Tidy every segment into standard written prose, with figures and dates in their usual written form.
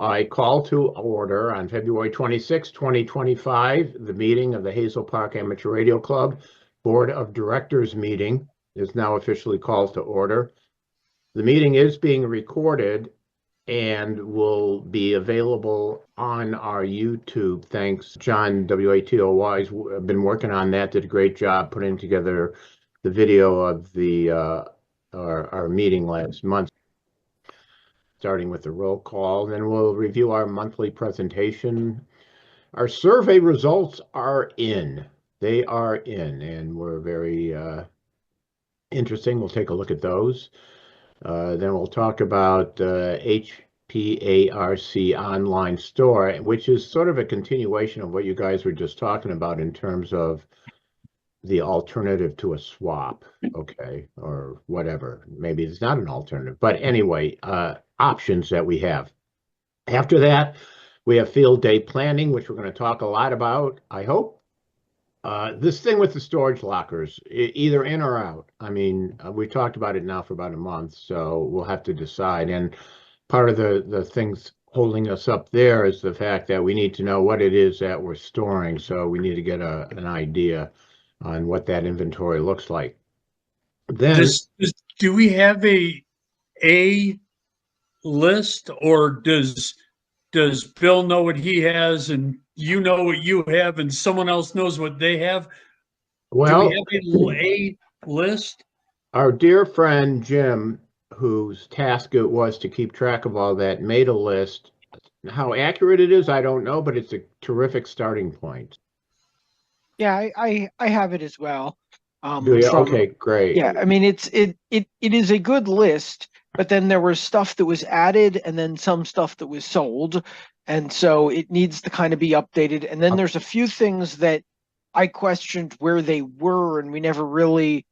I call to order on February 26, 2025, the meeting of the Hazel Park Amateur Radio Club Board of Directors meeting is now officially called to order. The meeting is being recorded and will be available on our YouTube. Thanks, John WATOY has been working on that, did a great job putting together the video of the our meeting last month, starting with the roll call. Then we'll review our monthly presentation. Our survey results are in. They are in, and we're very interesting. We'll take a look at those. Then we'll talk about Hparc online store, which is sort of a continuation of what you guys were just talking about in terms of the alternative to a swap, okay, or whatever. Maybe it's not an alternative, but anyway, options that we have. After that, we have field day planning, which we're going to talk a lot about, I hope. This thing with the storage lockers, either in or out. I mean, we've talked about it now for about a month, so we'll have to decide. And part of the things holding us up there is the fact that we need to know what it is that we're storing. So we need to get an idea on what that inventory looks like. Then, do we have a list, or does Bill know what he has and you know what you have and someone else knows what they have? well, do we have a list? Our dear friend Jim, whose task it was to keep track of all that, made a list. How accurate it is, I don't know, but it's a terrific starting point. Yeah, I have it as well. Do you? Okay, great. Yeah, I mean it is a good list, but then there was stuff that was added and then some stuff that was sold, and so it needs to kind of be updated. And then there's a few things that I questioned where they were, and we never really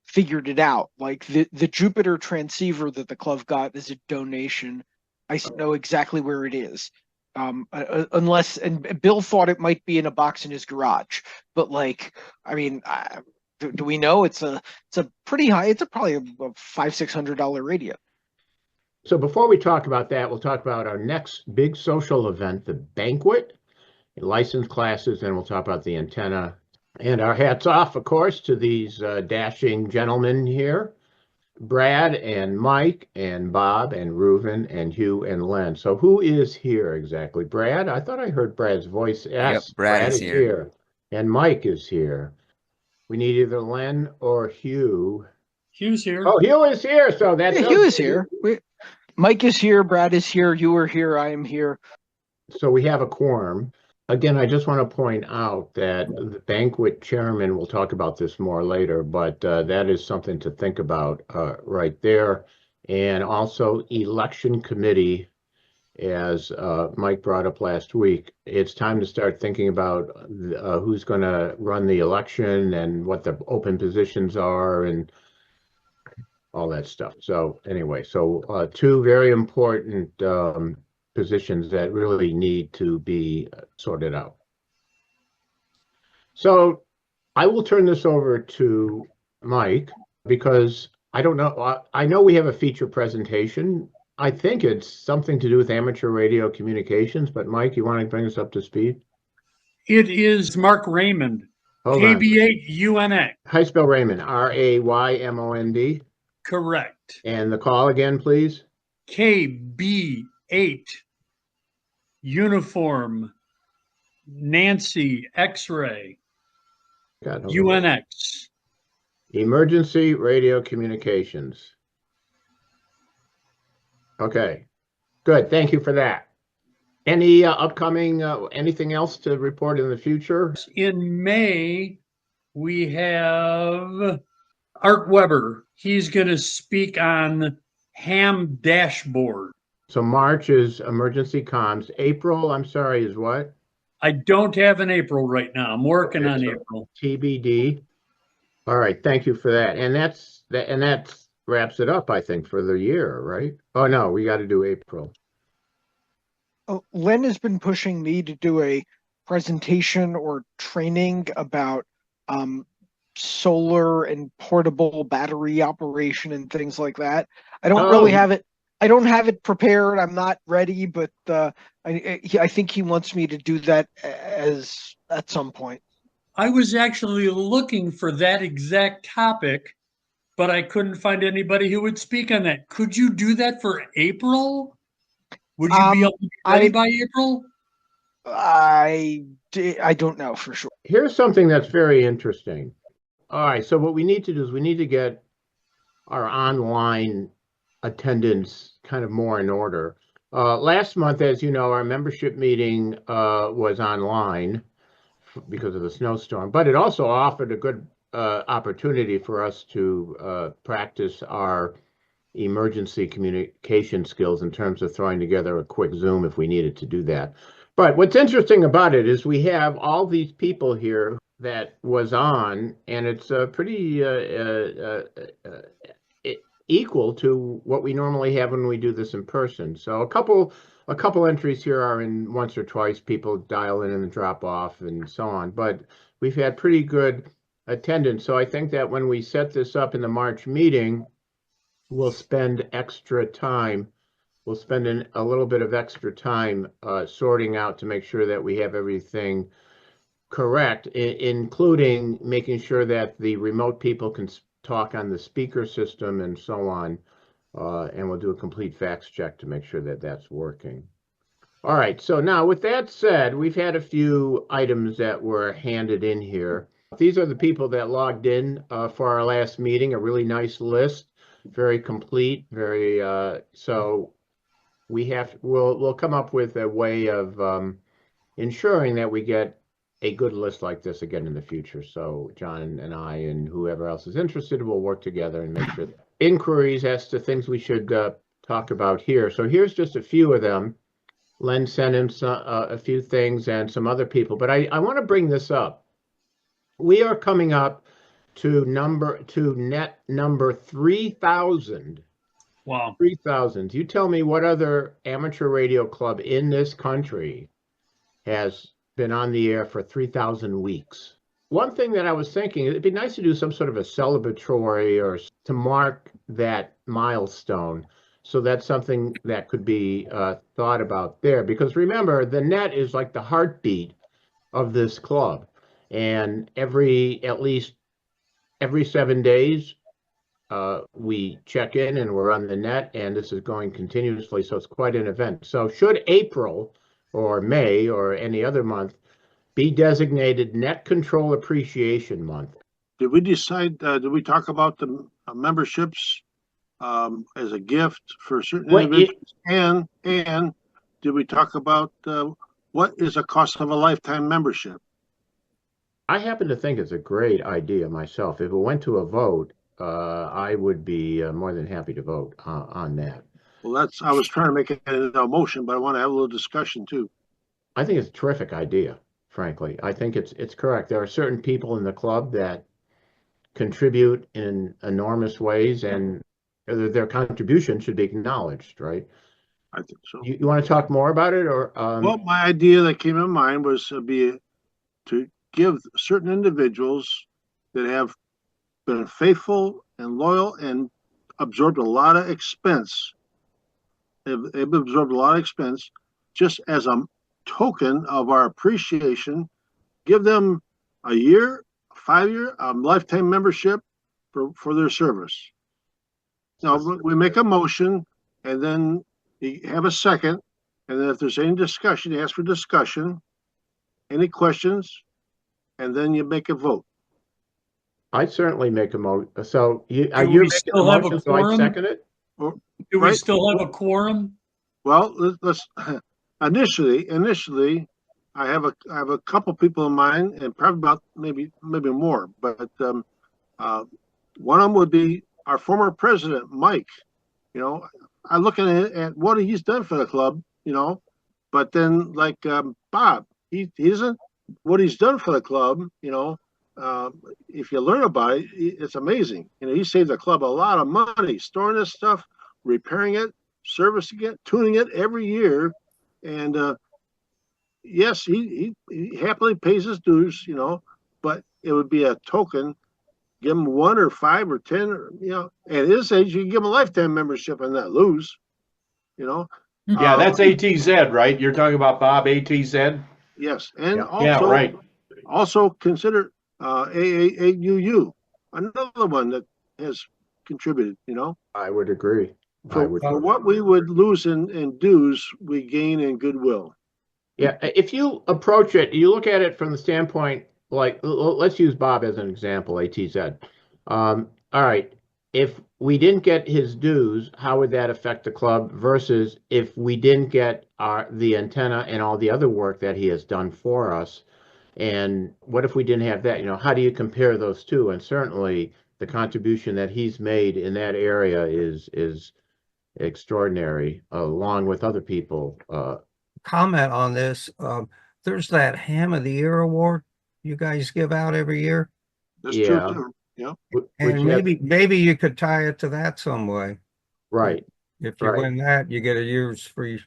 figured it out. Like the Jupiter transceiver that the club got as a donation, I know exactly where it is. Unless, and Bill thought it might be in a box in his garage, but like, I mean, do we know? It's a pretty high. It's probably a $500-600 radio. So before we talk about that, we'll talk about our next big social event, the banquet, licensed classes, and we'll talk about the antenna. And our hats off, of course, to these dashing gentlemen here, Brad and Mike and Bob and Reuven and Hugh and Len. So who is here exactly? Brad? I thought I heard Brad's voice. Yes, yep, Brad is here. And Mike is here. We need either Len or Hugh. Hugh's here. Oh, Hugh is here. So that's Hugh is here. Mike is here. Brad is here. You are here. I am here. So we have a quorum. Again, I just want to point out that the banquet chairman, we'll talk about this more later, but that is something to think about right there. And also election committee, as Mike brought up last week, it's time to start thinking about who's going to run the election and what the open positions are and all that stuff. So anyway, so two very important positions that really need to be sorted out. So I will turn this over to Mike because I don't know. I know we have a feature presentation. I think it's something to do with amateur radio communications, but Mike, you want to bring us up to speed? It is Mark Raymond, KB8UNX. How you spell Raymond? RAYMOND? Correct. And the call again, please? KB8 Uniform Nancy X-ray UNX. Emergency radio communications. Okay, good. Thank you for that. Any upcoming, anything else to report in the future? In May, we have Art Weber. He's going to speak on ham dashboard. So March is emergency comms. April, I'm sorry, is what? I don't have an April right now. I'm working on April. TBD. All right, thank you for that. And that wraps it up, I think, for the year, right? Oh no, we got to do April. Len has been pushing me to do a presentation or training about solar and portable battery operation and things like that. I don't really have it. I don't have it prepared. I'm not ready, but I think he wants me to do that as at some point. I was actually looking for that exact topic, but I couldn't find anybody who would speak on that. Could you do that for April? Would you be able to be ready by April? I don't know for sure. Here's something that's very interesting. All right, so what we need to do is we need to get our online attendance kind of more in order. Last month, as you know, our membership meeting was online because of the snowstorm, but it also offered a good opportunity for us to practice our emergency communication skills in terms of throwing together a quick Zoom if we needed to do that. But what's interesting about it is we have all these people here that was on, and it's pretty equal to what we normally have when we do this in person. So a couple entries here are in once or twice, people dial in and drop off and so on, but we've had pretty good attendance. So I think that when we set this up in the March meeting, we'll spend extra time. We'll spend a little bit of extra time sorting out to make sure that we have everything correct, including making sure that the remote people can talk on the speaker system and so on. And we'll do a complete fax check to make sure that that's working. All right, so now with that said, we've had a few items that were handed in here. These are the people that logged in for our last meeting, a really nice list, very complete, very, so we'll come up with a way of ensuring that we get a good list like this again in the future. So John and I and whoever else is interested will work together and make sure that inquiries as to things we should talk about here. So here's just a few of them. Len sent him a few things and some other people, but I want to bring this up. We are coming up to net number 3,000. Wow. 3,000. You tell me what other amateur radio club in this country has been on the air for 3,000 weeks. One thing that I was thinking, it'd be nice to do some sort of a celebratory or to mark that milestone. So that's something that could be thought about there. Because remember, the net is like the heartbeat of this club. And at least every 7 days, we check in and we're on the net, and this is going continuously. So it's quite an event. So should April or May or any other month be designated Net Control Appreciation Month? Did we decide, did we talk about the memberships as a gift for certain individuals? And did we talk about what is a cost of a lifetime membership? I happen to think it's a great idea myself. If it went to a vote, I would be more than happy to vote on that. Well, I was trying to make it a motion, but I want to have a little discussion too. I think it's a terrific idea, frankly. I think it's correct. There are certain people in the club that contribute in enormous ways, and their contribution should be acknowledged, right? I think so. You want to talk more about it, or? Well, my idea that came in mind was to give certain individuals that have been faithful and loyal and absorbed a lot of expense. They've absorbed a lot of expense, just as a token of our appreciation. Give them a year, 5-year, lifetime membership for their service. Now we make a motion, and then you have a second, and then if there's any discussion, you ask for discussion, any questions, and then you make a vote. I certainly make a motion. So you're we making still a have a motion, so I quorum? second it? Do we Right. still have a quorum? Well, let's initially, I have a couple people in mind, and probably about maybe more. But one of them would be our former president, Mike. You know, I look at what he's done for the club. You know, but then like Bob, he isn't what he's done for the club. You know, if you learn about it, it's amazing. You know, he saved the club a lot of money storing this stuff, repairing it, servicing it, tuning it every year, and yes, he happily pays his dues, you know, but it would be a token. Give him 1 or 5 or 10, or, you know, at his age, you can give him a lifetime membership and not lose. you know? Yeah, that's ATZ, right? You're talking about Bob ATZ? Yes, and Yeah. Yeah, right. also consider AAUU, another one that has contributed, you know? I would agree. I For, would. for what we would lose in dues, we gain in goodwill. Yeah, if you approach it, you look at it from the standpoint, like, let's use Bob as an example, ATZ. All right, if we didn't get his dues, how would that affect the club versus if we didn't get the antenna and all the other work that he has done for us? And what if we didn't have that? You know, how do you compare those two? And certainly the contribution that he's made in that area is extraordinary, along with other people. Comment on this. There's that Ham of the Year award you guys give out every year, That's Yeah. true too. Yeah. Which and maybe you could tie it to that some way. right. If you Right. win that, you get a year's free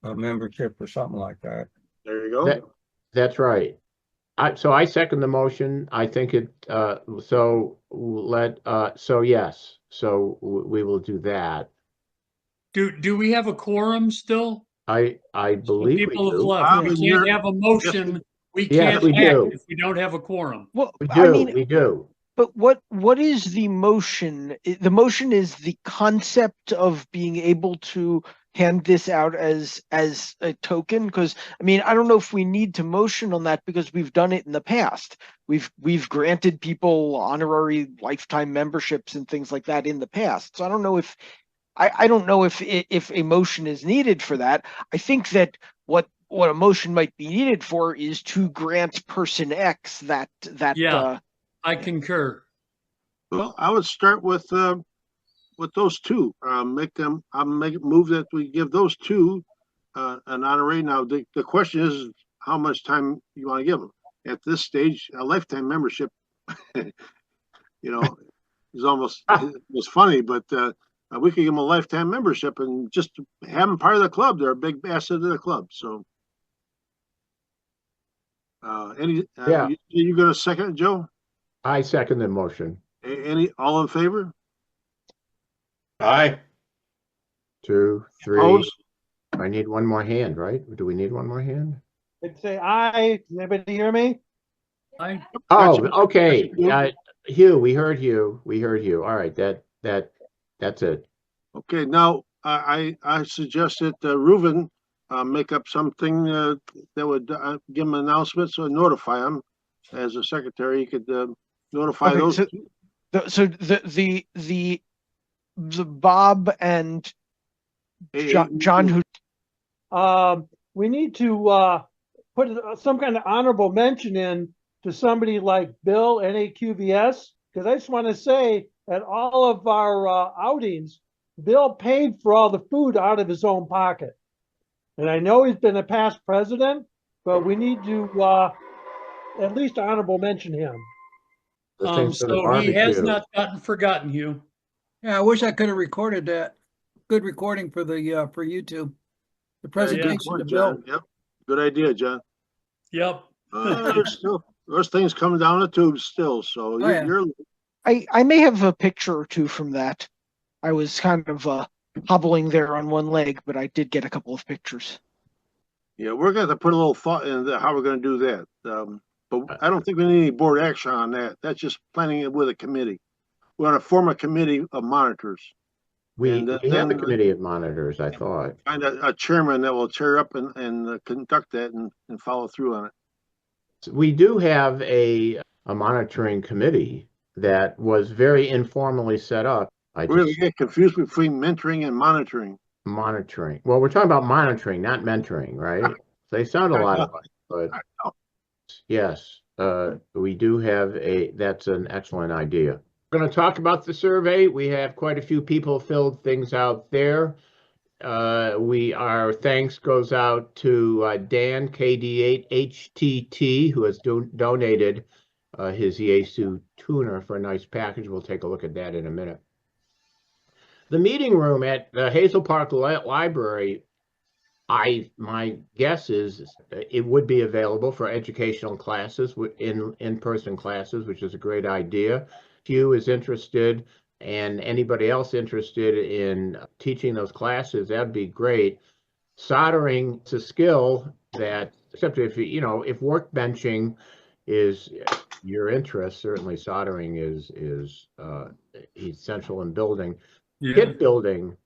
membership or something like that. There you go. That's right. So I second the motion. I think so yes. So we will do that. Do we have a quorum still? I So believe we people have do. left. Bob, We and can't you're- have a motion. We Yes, can't we act do. if we don't have a quorum. Well, We I do, mean, we do. but what is the motion? The motion is the concept of being able to hand this out as a token. Because I mean, I don't know if we need to motion on that because we've done it in the past. We've granted people honorary lifetime memberships and things like that in the past. So I don't know if I don't know if a motion is needed for that. I think that what a motion might be needed for is to grant person X that Yeah. I concur. Well, I would start with those two. Move that we give those two an honorary. Now the question is how much time you want to give them. At this stage, a lifetime membership, you know, is almost it's funny, but we could give them a lifetime membership and just have them part of the club. They're a big asset of the club. So, Yeah. you going to second it, Joe? I second the motion. All in favor? Aye. 2, 3. Opposed? I need one more hand, right? Do we need one more hand? I'd say aye. Can anybody hear me? I Oh, Gotcha. okay. Gotcha. Hugh, we heard you. We heard you. All right, that's it. Okay, now I suggest that Reuven make up something that would give him announcements or notify him as a secretary. He could notify Okay, those. so the Bob and John who We need to put some kind of honorable mention in to somebody like Bill, NAQVS, because I just want to say at all of our outings, Bill paid for all the food out of his own pocket. And I know he's been a past president, but we need to at least honorable mention him. The same for the so he has barbecue. not gotten forgotten, Hugh. Yeah, I wish I could have recorded that. Good recording for the for YouTube. The Good presentation point, to Bill. John. Yep, good idea, John. Yep. There's things coming down the tubes still. So yeah. you're I may have a picture or two from that. I was kind of hobbling there on one leg, but I did get a couple of pictures. yeah. We're going to put a little thought into how we're going to do that. But I don't think we need any board action on that. That's just planning it with a committee. We're going to form a committee of monitors. We And have then- a committee of monitors, I thought. Find a chairman that will chair up and conduct that and follow through on it. We do have a monitoring committee that was very informally set up. I We're going just to get confused between mentoring and monitoring. monitoring. Well, we're talking about monitoring, not mentoring, right? They sound a lot alike, but yes, we do have that's an excellent idea. We're going to talk about the survey. We have quite a few people filled things out there. Our thanks goes out to Dan KD8HTT, who has donated his Yaesu tuner for a nice package. We'll take a look at that in a minute. The meeting room at the Hazel Park Library, my guess is it would be available for educational classes, in-person classes, which is a great idea. Hugh is interested and anybody else interested in teaching those classes, that'd be great. Soldering is a skill that, except if if workbenching is your interest, certainly soldering is essential in building. Yeah. Kit building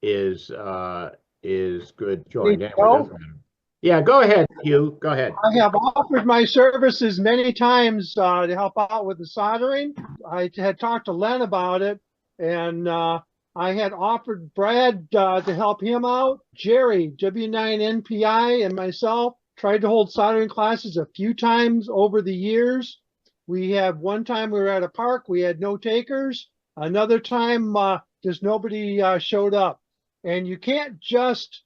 is good joint. Anyway, Joe? doesn't matter. Yeah, go ahead, Hugh. Go ahead. I have offered my services many times to help out with the soldering. I had talked to Len about it, and I had offered Brad to help him out. Jerry, W9NPI, and myself tried to hold soldering classes a few times over the years. We have one time we were at a park, we had no takers. Another time, just nobody showed up. And you can't just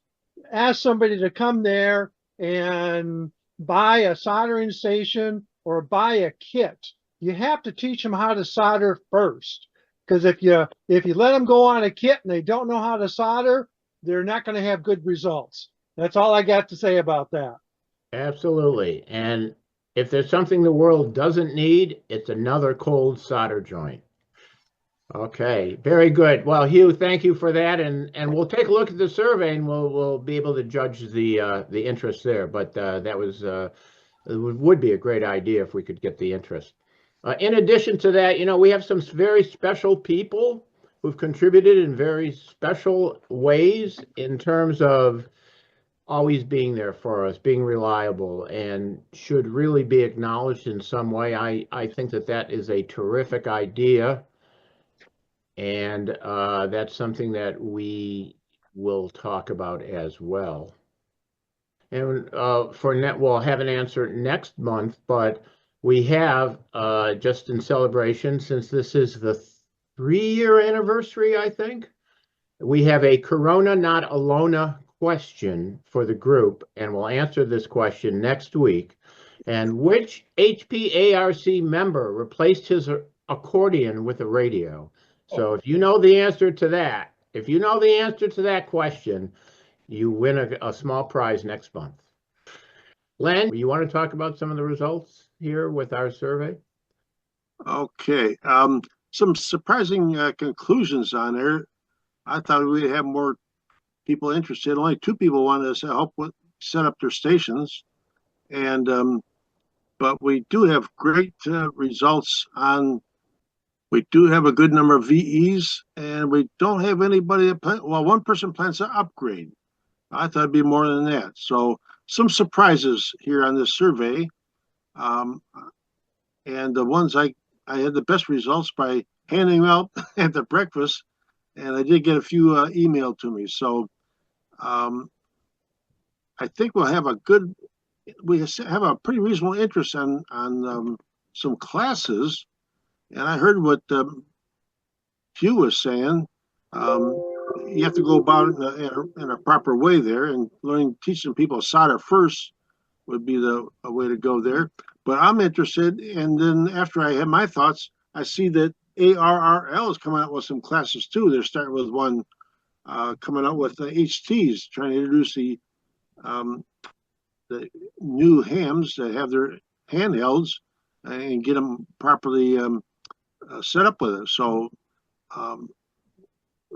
ask somebody to come there and buy a soldering station or buy a kit. You have to teach them how to solder first. Because if you let them go on a kit and they don't know how to solder, they're not going to have good results. That's all I got to say about that. Absolutely. And if there's something the world doesn't need, it's another cold solder joint. Okay, very good. Well, Hugh, thank you for that, and we'll take a look at the survey, and we'll be able to judge the interest there. But that was it would be a great idea if we could get the interest. In addition to that, we have some very special people who've contributed in very special ways in terms of always being there for us, being reliable, and should really be acknowledged in some way. I think that is a terrific idea. And that's something that we will talk about as well. And we'll have an answer next month, but we have, just in celebration, since this is the 3-year anniversary, I think, we have a Corona Not Alona question for the group, and we'll answer this question next week. And which HPARC member replaced his accordion with a radio? So if you know the answer to that, question, you win a small prize next month. Len, you want to talk about some of the results here with our survey? Okay. Some surprising conclusions on there. I thought we'd have more people interested. Only 2 people wanted to help set up their stations, and but we do have great results on. We do have a good number of VEs, and we don't have anybody. Well, one person plans to upgrade. I thought it'd be more than that. So some surprises here on this survey, and the ones I had the best results by handing them out at the breakfast, and I did get a few emailed to me. So I think we'll have we have a pretty reasonable interest on some classes. And I heard what Hugh was saying. You have to go about it in a proper way there, and teaching people solder first would be a way to go there. But I'm interested, and then after I have my thoughts, I see that ARRL is coming out with some classes too. They're starting with one coming out with the HTs, trying to introduce the new hams that have their handhelds and get them properly set up with it. So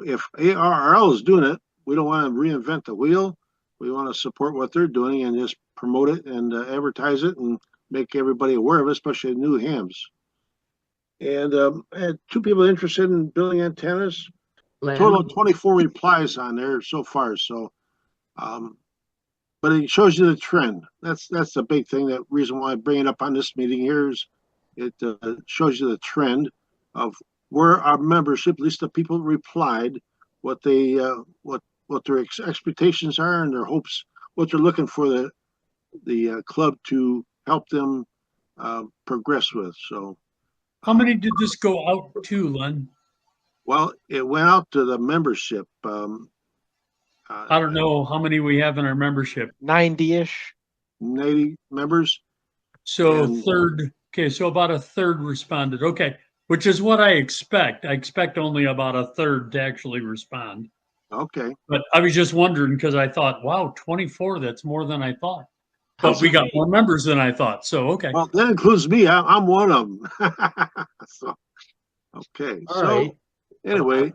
if ARRL is doing it, we don't want to reinvent the wheel. We want to support what they're doing and just promote it and advertise it and make everybody aware of it, especially new hams. And I had 2 people interested in building antennas. Total of 24 replies on there so far. So, but it shows you the trend. That's the big thing. That reason why I bring it up on this meeting here is it shows you the trend of where our membership, at least the people replied, what they what their expectations are and their hopes, what they're looking for the club to help them progress with. So, how many did this go out to, Len? Well, it went out to the membership. I don't know how many we have in our membership. 90-ish. 90 members. So And, third, okay, so about a third responded. Okay, which is what I expect. I expect only about a third to actually respond. Okay. But I was just wondering because I thought, wow, 24, that's more than I thought. But we got more members than I thought. So, okay. Well, that includes me. I'm one of them. So, Okay, All so right. anyway,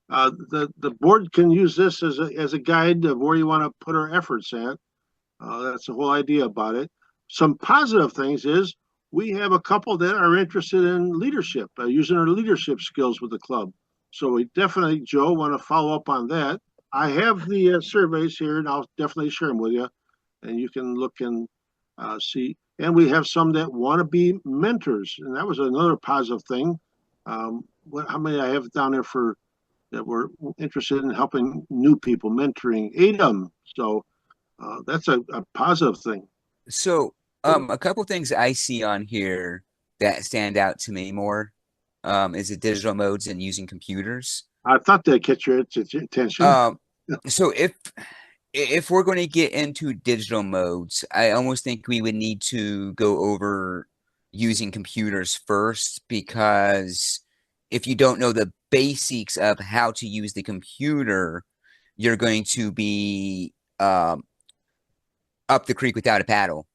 the board can use this as a guide of where you want to put our efforts at. That's the whole idea about it. Some positive things is we have a couple that are interested in leadership, using our leadership skills with the club. So we definitely, Joe, want to follow up on that. I have the surveys here, and I'll definitely share them with you, and you can look and see. And we have some that want to be mentors, and that was another positive thing. How many I have down there for that were interested in helping new people, mentoring, 8 of them. So that's a positive thing. So, a couple things I see on here that stand out to me more, is the digital modes and using computers. I thought that'd catch your attention. So if we're going to get into digital modes, I almost think we would need to go over using computers first, because if you don't know the basics of how to use the computer, you're going to be up the creek without a paddle,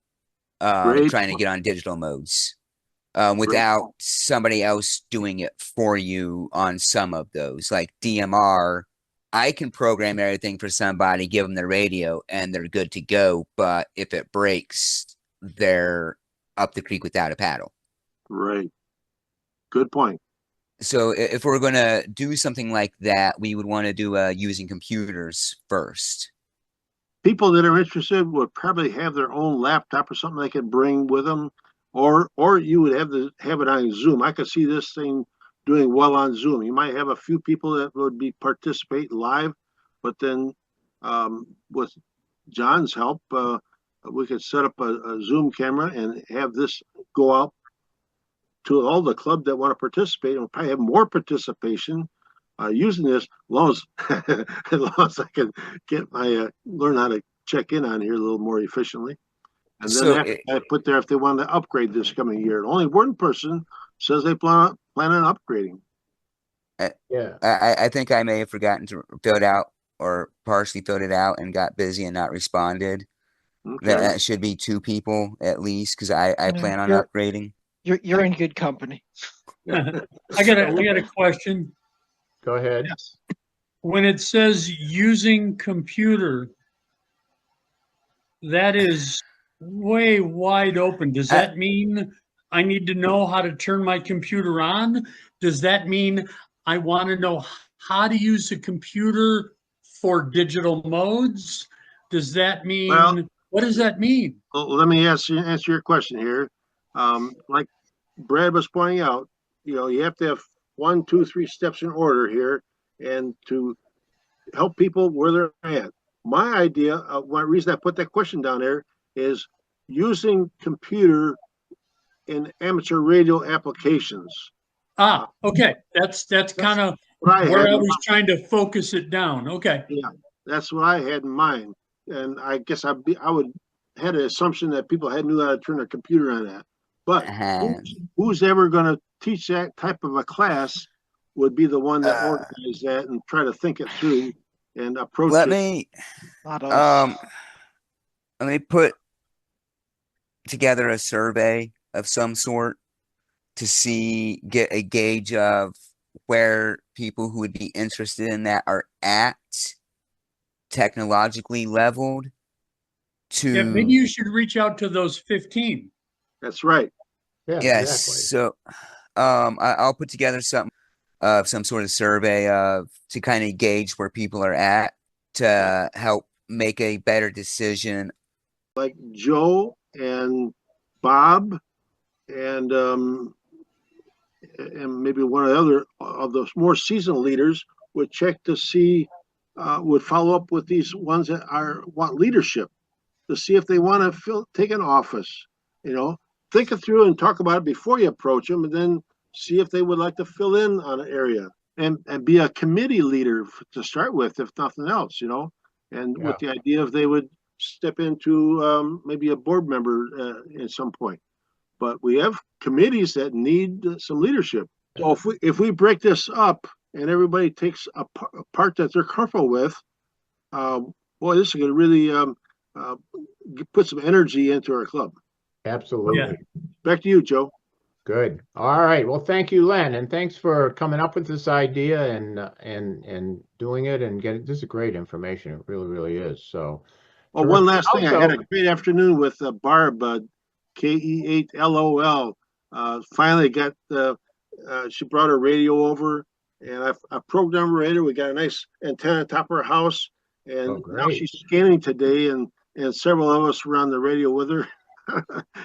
Great. trying to get on digital modes, Great. without somebody else doing it for you on some of those. Like DMR, I can program everything for somebody, give them the radio, and they're good to go. But if it breaks, they're up the creek without a paddle. Right. Good point. So if we're going to do something like that, we would want to do using computers first. People that are interested would probably have their own laptop or something they could bring with them, or you would have it on Zoom. I could see this thing doing well on Zoom. You might have a few people that would be participate live, but then with John's help, we could set up a Zoom camera and have this go out to all the club that want to participate, and we'll probably have more participation using this, as long as I can get my learn how to check in on here a little more efficiently. And then I put there if they want to upgrade this coming year. Only one person says they plan on upgrading. Yeah. I think I may have forgotten to fill it out, or partially filled it out and got busy and not responded. Okay. That should be 2 people at least, because I plan on upgrading. You're in good company. I got a question. Go ahead. Yes. When it says using computer, that is way wide open. Does that mean I need to know how to turn my computer on? Does that mean I want to know how to use a computer for digital modes? Does that mean, what does that mean? Well, let me answer your question here. Like Brad was pointing out, you have to have 1, 2, 3 steps in order here, and to help people where they're at. My idea, one reason I put that question down there is using computer in amateur radio applications. Okay. That's kind of where I was trying to focus it down. Okay. Yeah, that's what I had in mind. And I guess I would had an assumption that people knew how to turn their computer on that. But who's ever going to teach that type of a class would be the one that organizes that and try to think it through and approach let it. Let me put together a survey of some sort to get a gauge of where people who would be interested in that are at technologically leveled. Maybe you should reach out to those 15. That's right. Yeah, yes. Exactly. So I'll put together some sort of survey to kind of gauge where people are at to help make a better decision. Like Joe and Bob and maybe one of the other of those more seasoned leaders would check to see, would follow up with these ones that want leadership to see if they want to take an office. Think it through and talk about it before you approach them, and then see if they would like to fill in on an area and be a committee leader to start with, if nothing else, with the idea if they would step into maybe a board member at some point. But we have committees that need some leadership. So if we break this up and everybody takes a part that they're comfortable with, boy, this is going to really put some energy into our club. Absolutely. Back to you, Joe. Good. All right. Well, thank you, Len, and thanks for coming up with this idea and doing it and getting this is great information. It really, really is. So Oh, one terrific. last thing. I had Also, a great afternoon with Barb, KE8LOL. Finally got she brought her radio over, and I programmed her radio. We got a nice antenna top of her house, oh, and now great. she's scanning today, and several of us were on the radio with her.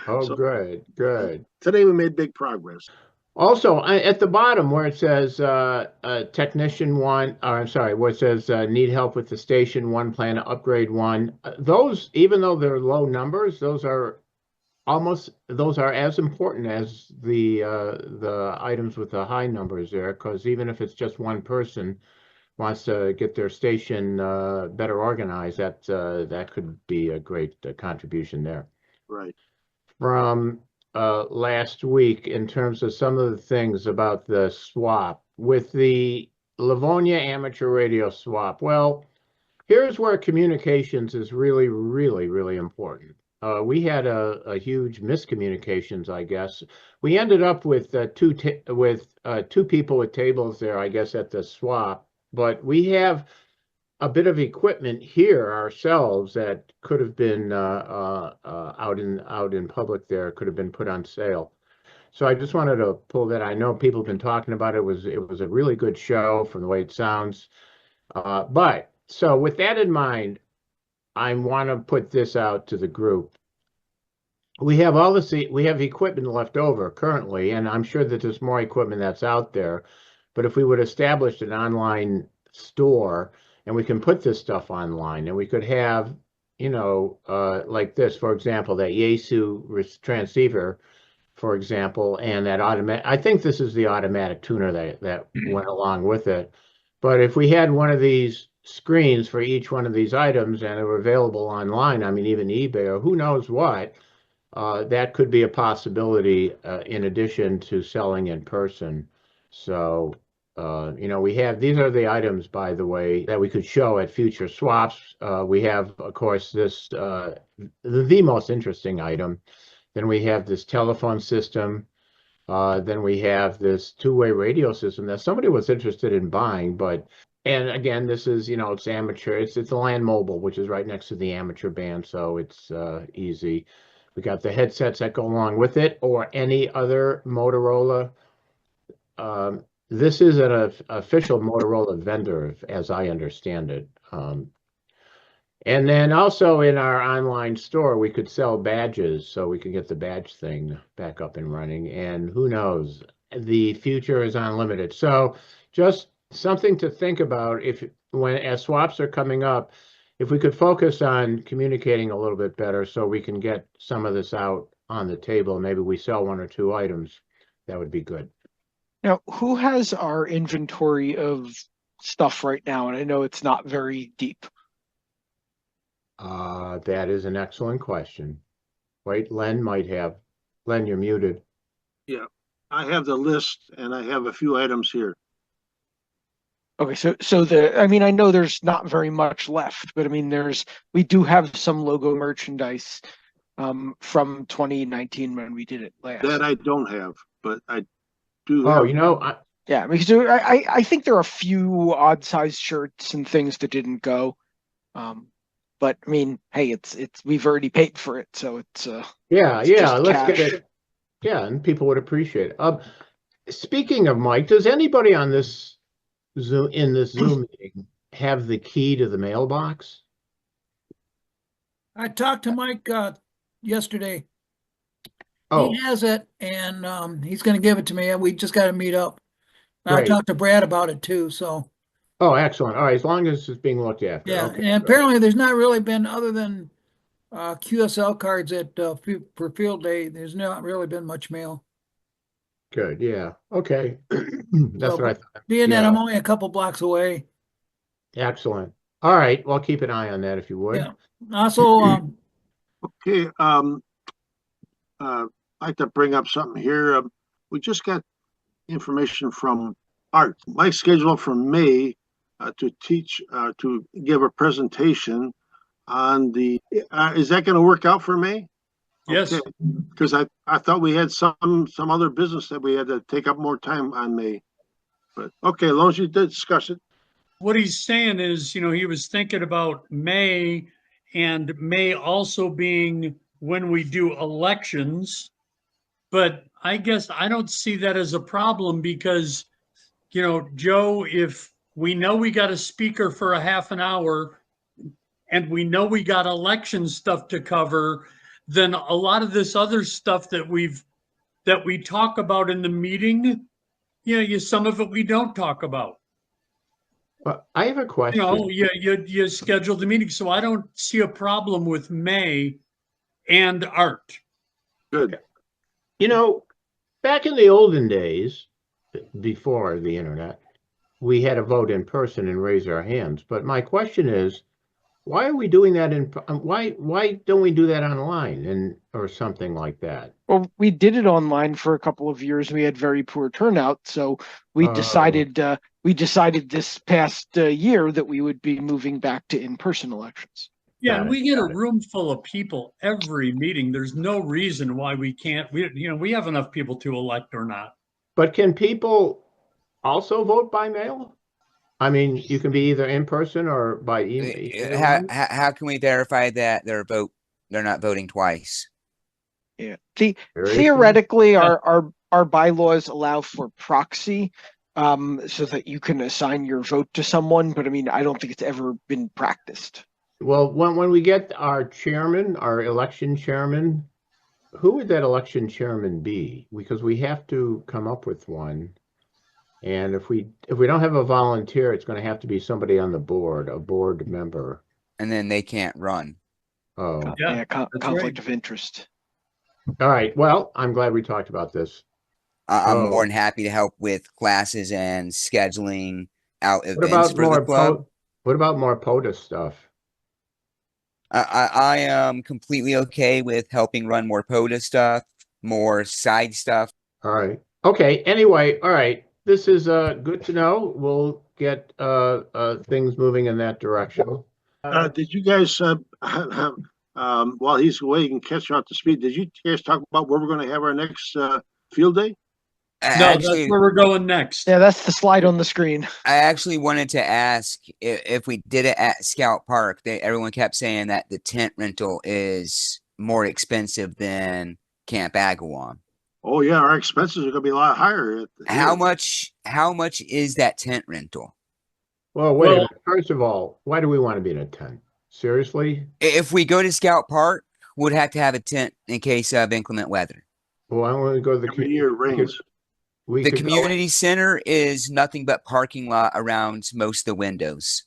Oh, So good, good. today we made big progress. Also, at the bottom where it says technician one, or I'm sorry, where it says need help with the station one, plan to upgrade one, those, even though they're low numbers, those are as important as the items with the high numbers there, because even if it's just one person wants to get their station better organized, that could be a great contribution there. Right. From last week in terms of some of the things about the swap with the Livonia amateur radio swap. Well, here's where communications is really, really, really important. We had a huge miscommunications, I guess. We ended up with two people with tables there, I guess, at the swap. But we have a bit of equipment here ourselves that could have been out in public there, could have been put on sale. So I just wanted to pull that. I know people have been talking about it. It was a really good show from the way it sounds. But so with that in mind, I want to put this out to the group. We have we have equipment left over currently, and I'm sure that there's more equipment that's out there. But if we would establish an online store and we can put this stuff online and we could have, like this, for example, that Yaesu transceiver, for example, and that automatic, I think this is the automatic tuner that went along with it. But if we had one of these screens for each one of these items and they were available online, I mean, even eBay or who knows what, that could be a possibility in addition to selling in person. So, we have, these are the items, by the way, that we could show at future swaps. We have, of course, this, the most interesting item. Then we have this telephone system. Then we have this two-way radio system that somebody was interested in buying, and again, this is, it's amateur. It's the Land Mobile, which is right next to the amateur band, so it's easy. We got the headsets that go along with it, or any other Motorola. This is an official Motorola vendor, as I understand it. And then also in our online store, we could sell badges, so we could get the badge thing back up and running. And who knows, the future is unlimited. So just something to think about as swaps are coming up, if we could focus on communicating a little bit better so we can get some of this out on the table, maybe we sell one or two items, that would be good. Now, who has our inventory of stuff right now? And I know it's not very deep. That is an excellent question. Wait, Len might have. Len, you're muted. Yeah, I have the list, and I have a few items here. Okay, I mean, I know there's not very much left, but I mean, we do have some logo merchandise from 2019 when we did it last. That I don't have, but I do Oh, have. Yeah, because I think there are a few odd size shirts and things that didn't go. But I mean, hey, we've already paid for it, so it's let's cash. get it. Yeah, and people would appreciate it. Speaking of Mike, does anybody on this Zoom meeting have the key to the mailbox? I talked to Mike yesterday. Oh, He has it, and he's going to give it to me. We just got to meet up. I great. talked to Brad about it too. So. Oh, excellent. All right, as long as it's being looked after. Yeah, Okay, and apparently there's not really been, other than QSL cards for field day, there's not really been much mail. good. Yeah. Okay. That's what I thought. Being that Yeah. I'm only a couple blocks away. Excellent. All right. Well, keep an eye on that if you would. Yeah. Also, Okay. I'd like to bring up something here. We just got information from Art. My schedule for May to give a presentation on is that going to work out for May? Yes. Because I thought we had some other business that we had to take up more time on May. But okay, as long as you did discuss it. What he's saying is, he was thinking about May, and May also being when we do elections. But I guess I don't see that as a problem because, Joe, if we know we got a speaker for a half an hour and we know we got election stuff to cover, then a lot of this other stuff that we talk about in the meeting, some of it we don't talk about. But I have a question. You scheduled the meeting, so I don't see a problem with May and art. Good. Back in the olden days, before the internet, we had to vote in person and raise our hands. But my question is, why are we doing that why don't we do that online or something like that? Well, we did it online for a couple of years. We had very poor turnout, so we Oh. decided this past year that we would be moving back to in-person elections. Yeah, Got and it, we get a got it. room full of people every meeting. There's no reason why we can't. We have enough people to elect or not. But can people also vote by mail? I mean, you can be either in person or by email. How can we verify that they're not voting twice? Yeah. Seriously? Theoretically, Yeah. our bylaws allow for proxy, so that you can assign your vote to someone. But I mean, I don't think it's ever been practiced. Well, when we get our election chairman, who would that election chairman be? Because we have to come up with one. And if we don't have a volunteer, it's going to have to be somebody on the board, a board member. And then they can't run. Oh, Yeah, Conflict of interest. all right. Well, I'm glad we talked about this. I'm Oh. more than happy to help with classes and scheduling out What events about for the more club. what about more POTUS stuff? I am completely okay with helping run more POTA stuff, more side stuff. All right. Okay. Anyway, all right. This is good to know. We'll get things moving in that direction. Did you guys, while he's away, you can catch you up to speed. Did you guys talk about where we're going to have our next field day? No, Actually, that's where we're going next. Yeah, that's the slide on the screen. I actually wanted to ask if we did it at Scout Park. Everyone kept saying that the tent rental is more expensive than Camp Agawam. Oh yeah, our expenses are going to be a lot higher. How much is that tent rental? Well, wait a minute. First of all, why do we want to be in a tent? Seriously? If we go to Scout Park, we'd have to have a tent in case of inclement weather. Well, why don't we go to the Every year it rains. The community center is nothing but parking lot around most of the windows.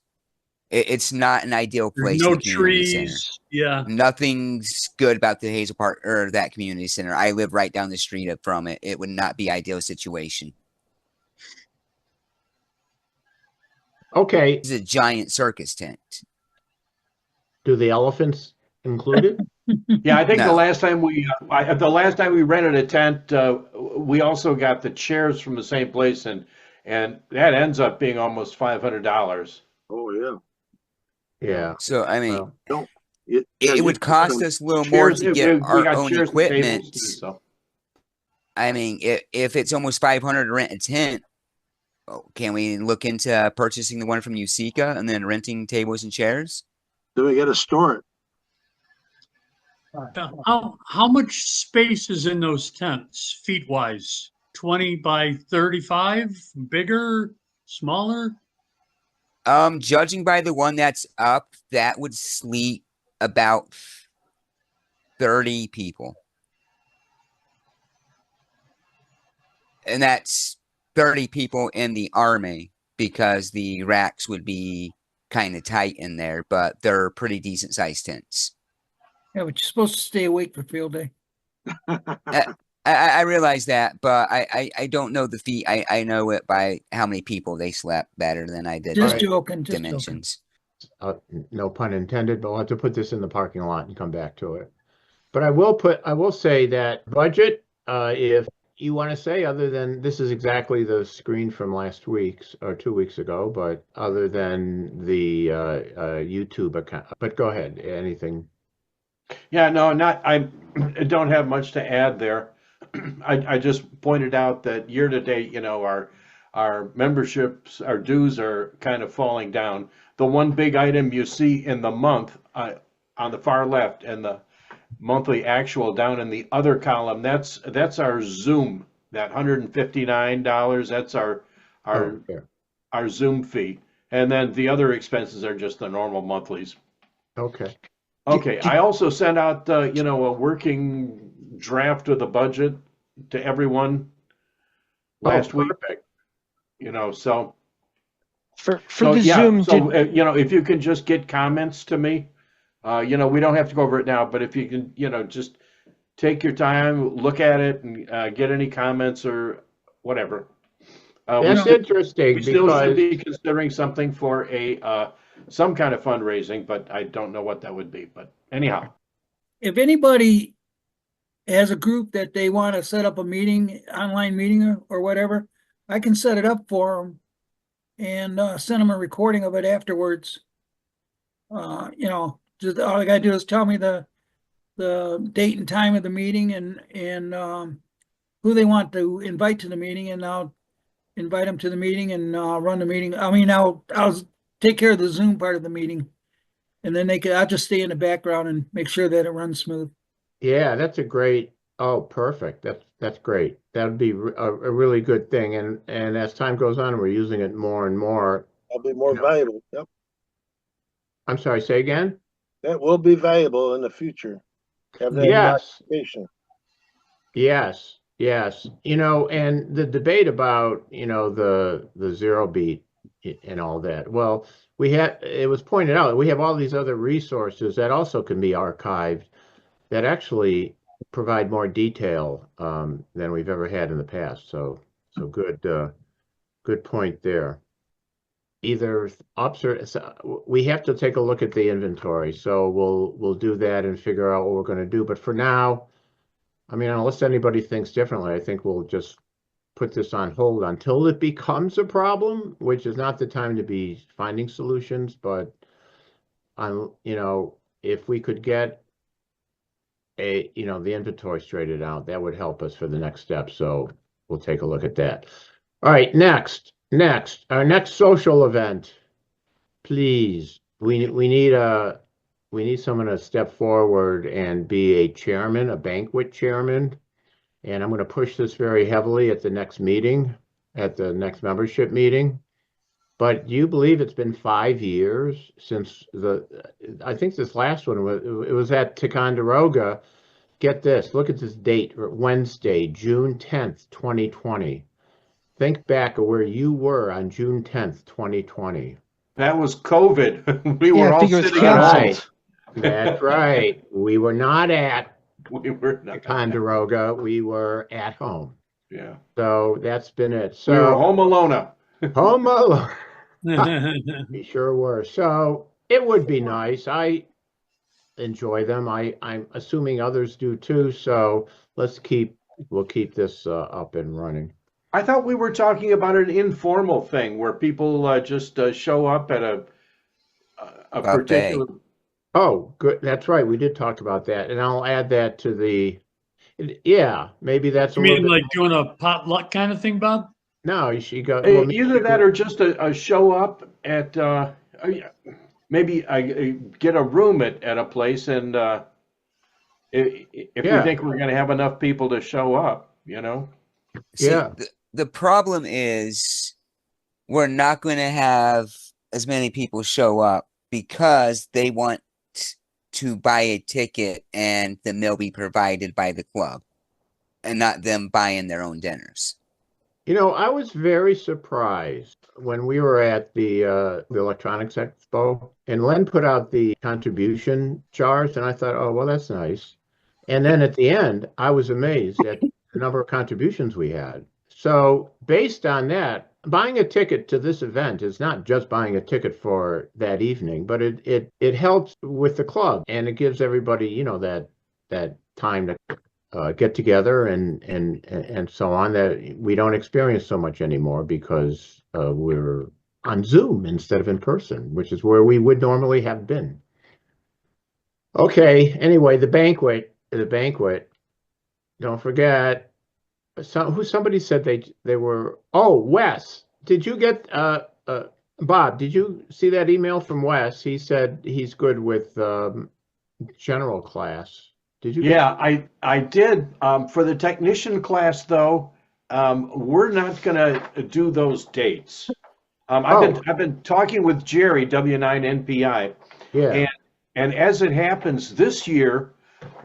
It's not an ideal place. No in the community trees. center. Yeah. Nothing's good about the Hazel Park or that community center. I live right down the street from it. It would not be ideal situation. Okay. It's a giant circus tent. Do the elephants include it? Yeah, I think No. the last time we rented a tent, we also got the chairs from the same place, and that ends up being almost $500. Oh yeah. Yeah. So I mean, Well, it would cost us a little more to get we our got own chairs and tables equipment. too, so. I mean, if it's almost $500 to rent a tent, can we look into purchasing the one from Usika and then renting tables and chairs? Then we got to store it. How much space is in those tents, feet wise? 20 by 35? Bigger? Smaller? Judging by the one that's up, that would sleep about 30 people. And that's 30 people in the army because the racks would be kind of tight in there, but they're pretty decent sized tents. Yeah, but you're supposed to stay awake for field day. I realize that, but I don't know the feet. I know it by how many people they slept better than I did. Just Right. joking, just joking. Dimensions. no pun intended, but we'll have to put this in the parking lot and come back to it. But I will say that budget, if you want to say, other than this is exactly the screen from last week's or 2 weeks ago, but other than the YouTube account, but go ahead, anything. Yeah, no, not, I don't have much to add there. I just pointed out that year to date, our memberships, our dues are kind of falling down. The one big item you see in the month, on the far left, and the monthly actual down in the other column, that's our Zoom, that $159, that's our Oh, yeah. our Zoom fee. And then the other expenses are just the normal monthlies. Okay. Okay, I also sent out, a working draft of the budget to everyone last week, Perfect. so, For the yeah, Zoom, so, did, if you can just get comments to me, we don't have to go over it now, but if you can, just take your time, look at it and, get any comments or whatever. That's We interesting still should because, be considering something for some kind of fundraising, but I don't know what that would be, but anyhow. If anybody has a group that they want to set up a meeting, online meeting or whatever, I can set it up for them and send them a recording of it afterwards. Just all I gotta do is tell me the date and time of the meeting and who they want to invite to the meeting, and I'll invite them to the meeting and run the meeting. I mean, I'll take care of the Zoom part of the meeting, and then I'll just stay in the background and make sure that it runs smooth. yeah, that's a great, oh, perfect. That's great. That would be a really good thing. And as time goes on, we're using it more and more. That'll be more You know. valuable. Yep. I'm sorry, say again? That will be valuable in the future. Have that Yes. documentation. Yes, yes. And the debate about, the zero beat and all that. Well, it was pointed out, we have all these other resources that also can be archived that actually provide more detail than we've ever had in the past. So good point there. Either ups or we have to take a look at the inventory. So we'll do that and figure out what we're going to do. But for now, I mean, unless anybody thinks differently, I think we'll just put this on hold until it becomes a problem, which is not the time to be finding solutions. But if we could get the inventory straightened out, that would help us for the next step. So we'll take a look at that. All right, next, our next social event, please. We need someone to step forward and be a chairman, a banquet chairman. And I'm going to push this very heavily at the next meeting, at the next membership meeting. But do you believe it's been 5 years since I think this last one was at Ticonderoga. Get this, look at this date, Wednesday, June 10th, 2020. Think back of where you were on June 10th, 2020. That was COVID. We Yeah, were I all think it was sitting at home. canceled. That's right. We were not at We were not. Ticonderoga. We were at home. Yeah. So that's been it. We were So home alone. home alone. We sure were. So it would be nice. I enjoy them. I'm assuming others do too. So we'll keep this up and running. I thought we were talking about an informal thing where people just show up at a particular. Oh, good. That's right. We did talk about that, and I'll add that to yeah, maybe that's a You little mean bit. like doing a potluck kind of thing, Bob? No, she got well, Either that or just a show up at maybe get a room at a place, and if Yeah. we think we're going to have enough people to show up, See, Yeah. the problem is we're not going to have as many people show up because they want to buy a ticket and the meal be provided by the club and not them buying their own dinners. I was very surprised when we were at the Electronics Expo, and Len put out the contribution jars, and I thought, oh, well, that's nice. And then at the end, I was amazed at the number of contributions we had. So based on that, buying a ticket to this event is not just buying a ticket for that evening, but it helps with the club, and it gives everybody, that time to get together and so on, that we don't experience so much anymore because we're on Zoom instead of in person, which is where we would normally have been. Okay, anyway, the banquet. Don't forget, somebody said they were, oh, Wes, did you get, Bob, did you see that email from Wes? He said he's good with, general class. Did you get? Yeah, I did. For the technician class, though, we're not gonna do those dates. Oh, I've been talking with Jerry, W9NPI, yeah. and as it happens this year,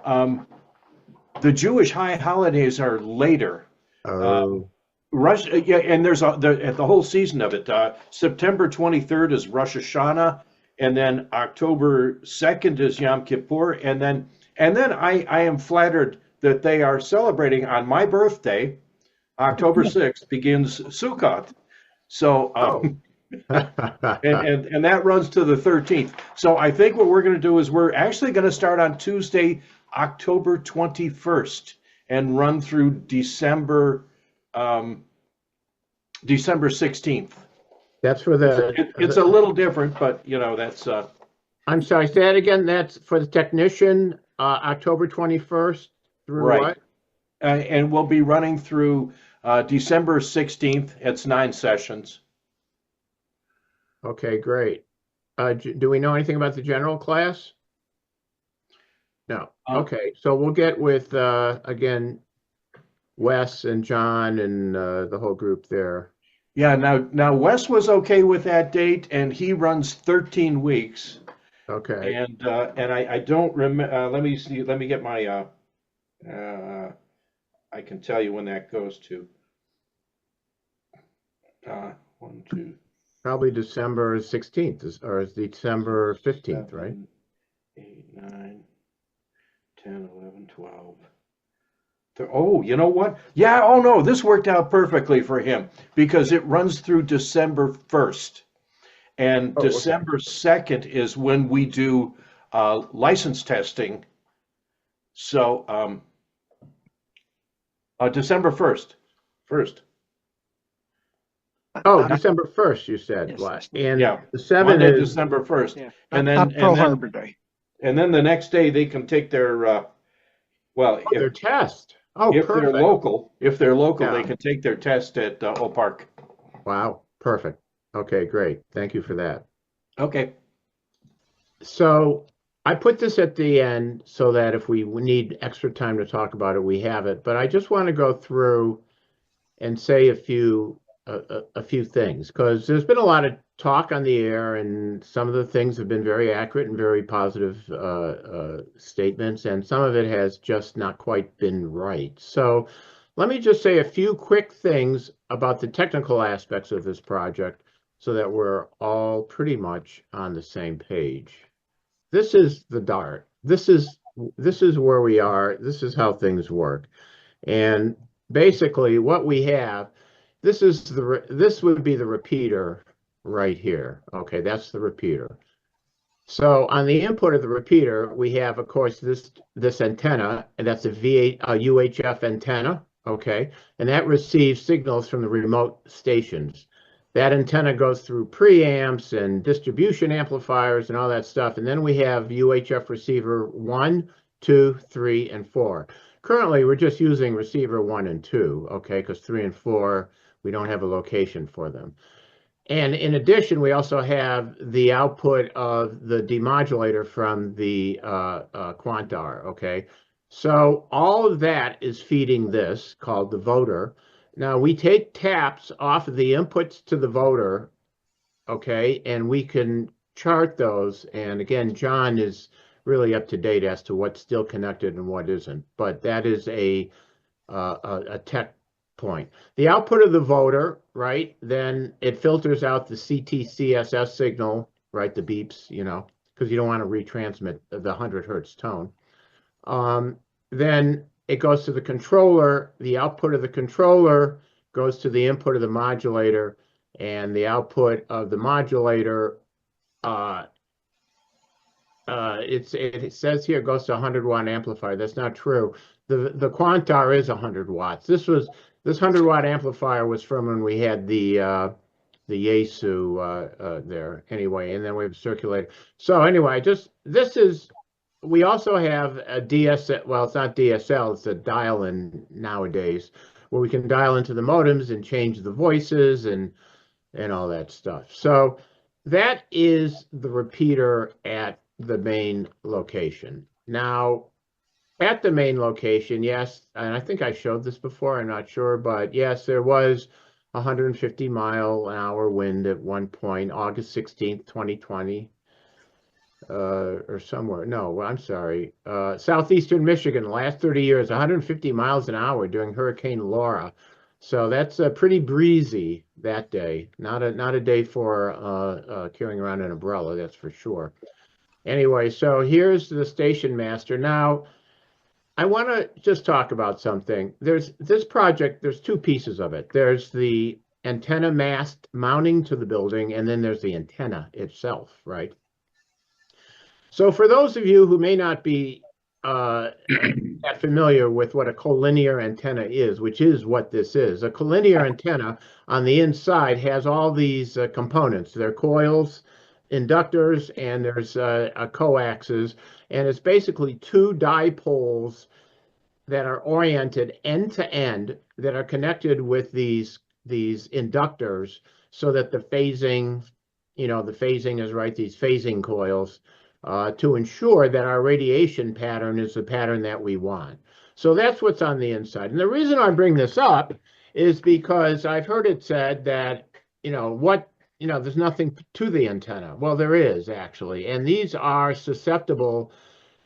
the Jewish high holidays are later. Oh, Yeah, and there's the whole season of it. September 23rd is Rosh Hashanah, and then October 2nd is Yom Kippur, and then I am flattered that they are celebrating on my birthday, October 6th begins Sukkot. So oh. and that runs to the 13th. So I think what we're going to do is we're actually going to start on Tuesday, October 21st, and run through December 16th. That's for It's a little different, but you know, that's I'm sorry, say that again. That's for the technician, October 21st through right. what? And we'll be running through December 16th. It's 9 sessions. Okay, great. Do we know anything about the general class? No. Okay, so we'll get with, again, Wes and John and the whole group there. Yeah, now Wes was okay with that date, and he runs 13 weeks. Okay. And I don't remember. Let me see. Let me get my. I can tell you when that goes to. 1, 2. Probably December 16th or is December 15th, 7, right? 8, 9, 10, 11, 12. Oh, you know what? Yeah, oh no, this worked out perfectly for him because it runs through December 1st. And Okay. December 2nd is when we do license testing. So December 1st. Oh, December 1st, you said. Yes, What? that's- And Yeah, the 7 Monday, is, December 1st. Yeah, And then not Pearl Harbor Day. and then the next day they can take their well, oh, their test. Oh, if they're perfect. local, they Yeah. can take their test at Hparc. Wow, perfect. Okay, great. Thank you for that. Okay. So I put this at the end so that if we need extra time to talk about it, we have it. But I just want to go through and say a few things because there's been a lot of talk on the air, and some of the things have been very accurate and very positive statements, and some of it has just not quite been right. So let me just say a few quick things about the technical aspects of this project so that we're all pretty much on the same page. This is the DART. This is where we are. This is how things work. And basically what we have, this would be the repeater right here. Okay, that's the repeater. So on the input of the repeater, we have, of course, this antenna, and that's a UHF antenna. Okay, and that receives signals from the remote stations. That antenna goes through preamps and distribution amplifiers and all that stuff. And then we have UHF receiver 1, 2, 3, and 4. Currently, we're just using receiver 1 and 2, okay, because 3 and 4, we don't have a location for them. And in addition, we also have the output of the demodulator from the Quantar, okay? So all of that is feeding this, called the voter. Now, we take taps off of the inputs to the voter, okay, and we can chart those. And again, John is really up to date as to what's still connected and what isn't. But that is a tech point. The output of the voter, right, then it filters out the CTCSS signal, right, the beeps, you know, because you don't want to retransmit the 100 hertz tone. Then it goes to the controller. The output of the controller goes to the input of the modulator, and the output of the modulator, it says here it goes to 100-watt amplifier. That's not true. The Quantar is 100 watts. This 100-watt amplifier was from when we had the Yaesu there anyway, and then we have circulator. So anyway, this is we also have a DSL, well, it's not DSL, it's a dial-in nowadays, where we can dial into the modems and change the voices and all that stuff. So that is the repeater at the main location. Now, at the main location, yes, and I think I showed this before, I'm not sure, but yes, there was 150-mile-an-hour wind at one point, August 16th, 2020. Or somewhere. No, I'm sorry. Southeastern Michigan, the last 30 years, 150 miles an hour during Hurricane Laura. So that's pretty breezy that day. Not a day for carrying around an umbrella, that's for sure. Anyway, so here's the station master. Now, I want to just talk about something. There's this project, there's two pieces of it. There's the antenna mast mounting to the building, and then there's the antenna itself, right? So for those of you who may not be that familiar with what a collinear antenna is, which is what this is, a collinear antenna on the inside has all these components. They're coils, inductors, and there's coaxes, and it's basically two dipoles that are oriented end to end that are connected with these inductors so that the phasing, the phasing is right, these phasing coils, to ensure that our radiation pattern is the pattern that we want. So that's what's on the inside. And the reason I bring this up is because I've heard it said that, there's nothing to the antenna. Well, there is actually. And these are susceptible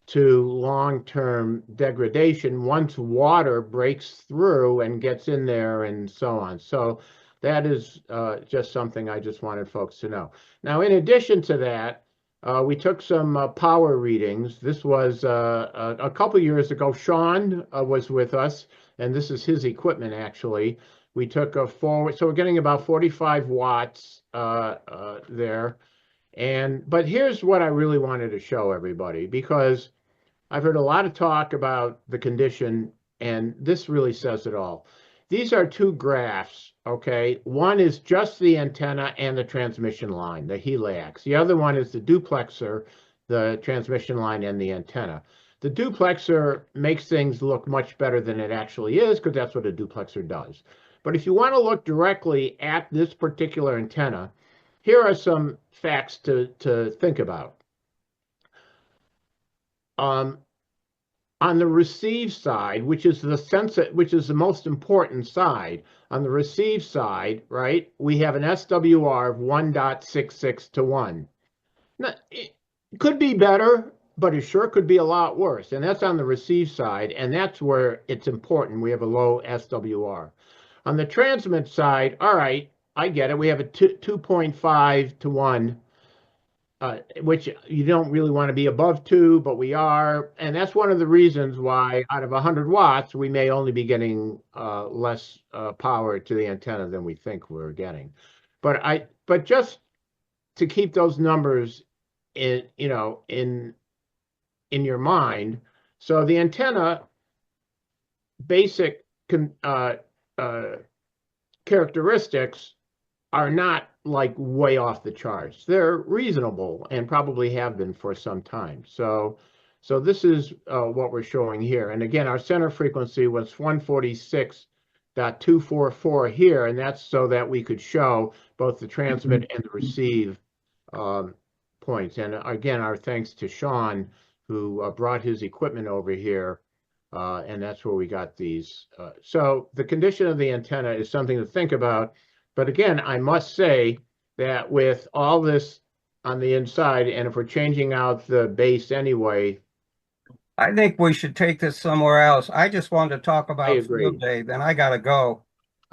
to long-term degradation once water breaks through and gets in there and so on. So that is just something I just wanted folks to know. Now, in addition to that, we took some power readings. This was a couple years ago. Sean was with us, and this is his equipment, actually. We took a forward, so we're getting about 45 watts there. But here's what I really wanted to show everybody, because I've heard a lot of talk about the condition, and this really says it all. These are two graphs, okay? One is just the antenna and the transmission line, the HELAX. The other one is the duplexer, the transmission line and the antenna. The duplexer makes things look much better than it actually is, because that's what a duplexer does. But if you want to look directly at this particular antenna, here are some facts to think about. On the receive side, which is the most important side, on the receive side, right, we have an SWR of 1.66 to 1. Now, it could be better, but it sure could be a lot worse. And that's on the receive side, and that's where it's important. We have a low SWR. On the transmit side, all right, I get it. We have a 2.5 to 1. Which you don't really want to be above 2, but we are. And that's one of the reasons why out of 100 watts, we may only be getting less power to the antenna than we think we're getting. But just to keep those numbers in your mind. So the antenna basic characteristics are not like way off the charts. They're reasonable and probably have been for some time. So this is what we're showing here. And again, our center frequency was 146.244 here, and that's so that we could show both the transmit and the receive points. And again, our thanks to Sean, who brought his equipment over here, and that's where we got these. So the condition of the antenna is something to think about. But again, I must say that with all this on the inside, and if we're changing out the base anyway. I think we should take this somewhere else. I just wanted to talk I about agree. field day, then I gotta go.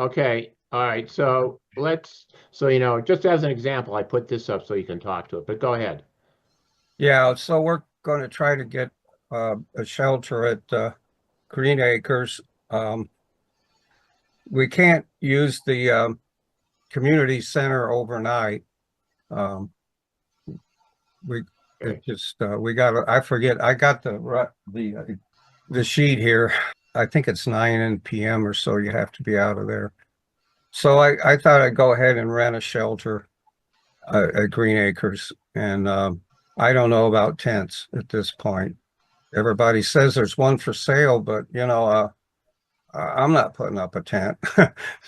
Okay, all right, so just as an example, I put this up so you can talk to it, but go ahead. Yeah, so we're gonna try to get a shelter at Green Acres. We can't use the community center overnight. We got I got the sheet here. I think it's 9 p.m. or so you have to be out of there. So I thought I'd go ahead and rent a shelter at Green Acres, and I don't know about tents at this point. everybody says there's one for sale, but I'm not putting up a tent.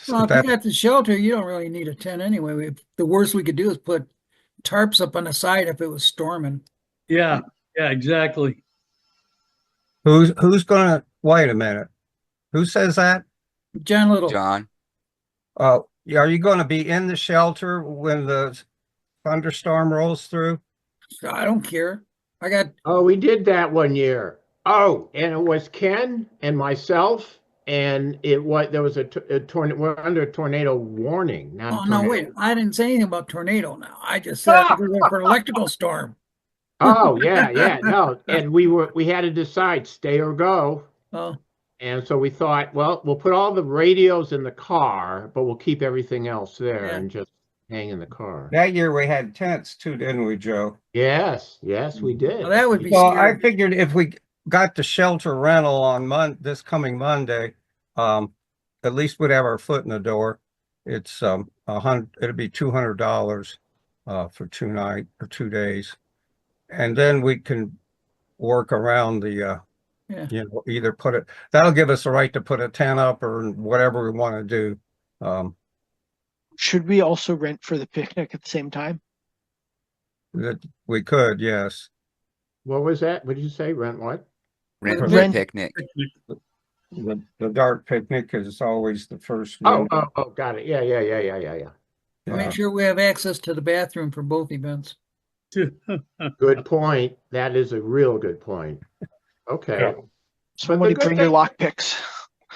So Well, if you that, got the shelter, you don't really need a tent anyway. The worst we could do is put tarps up on the side if it was storming. Yeah, yeah, exactly. who's gonna, wait a minute. Who says that? John Little, John, Yeah, are you gonna be in the shelter when the thunderstorm rolls through? I don't care. I got, Oh, we did that one year. Oh, and it was Ken and myself, and there was a tornado. We're under a tornado warning, not a oh, no, wait, tornado. I didn't say anything about tornado now. I just said for electrical storm. Oh, yeah, yeah, no. And we had to decide stay or go. Oh, And so we thought, well, we'll put all the radios in the car, but we'll keep everything else there Yeah. and just hang in the car. That year we had tents too, didn't we, Joe? Yes, yes, we did. well, that would be Well, I scary. figured if we got the shelter rental on this coming Monday, at least we'd have our foot in the door. It's it'd be $200 for 2 nights or 2 days. And then we can work around the Yeah. either that'll give us the right to put a tent up or whatever we want to do. Should we also rent for the picnic at the same time? That we could, yes. What was that? What did you say? Rent what? rent for Rent- the picnic. The dark picnic is always the first Oh, one. got it. Yeah. Make sure we have access to the bathroom for both events. Good point. That is a real good point. Okay. Somebody good bring your thing- lockpicks.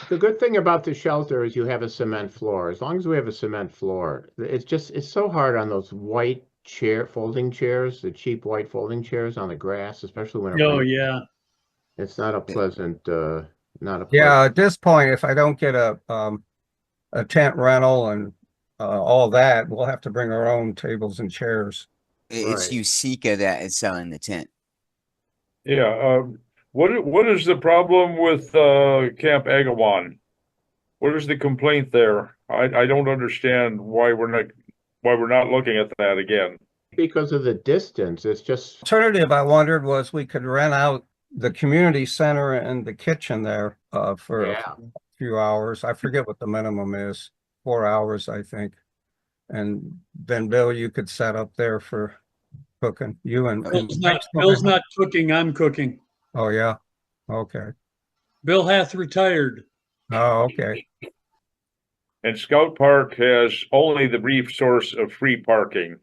The good thing about the shelter is you have a cement floor. As long as we have a cement floor, it's so hard on those white folding chairs, the cheap white folding chairs on the grass, especially when it Oh, rains. yeah. It's not a pleasant, Yeah, at this point, if I don't get a tent rental and all that, we'll have to bring our own tables and chairs. It's Right. Usika that is selling the tent. Yeah, what is the problem with Camp Agawam? What is the complaint there? I don't understand why we're not looking at that again. because of the distance. It's just, Alternative I wondered was we could rent out the community center and the kitchen there for yeah. a few hours. I forget what the minimum is, 4 hours, I think. And then Bill, you could set up there for cooking. You and Bill's not cooking, I'm cooking. Oh, yeah. Okay. Bill hath retired. Oh, okay. And Scout Park has only the brief source of free parking,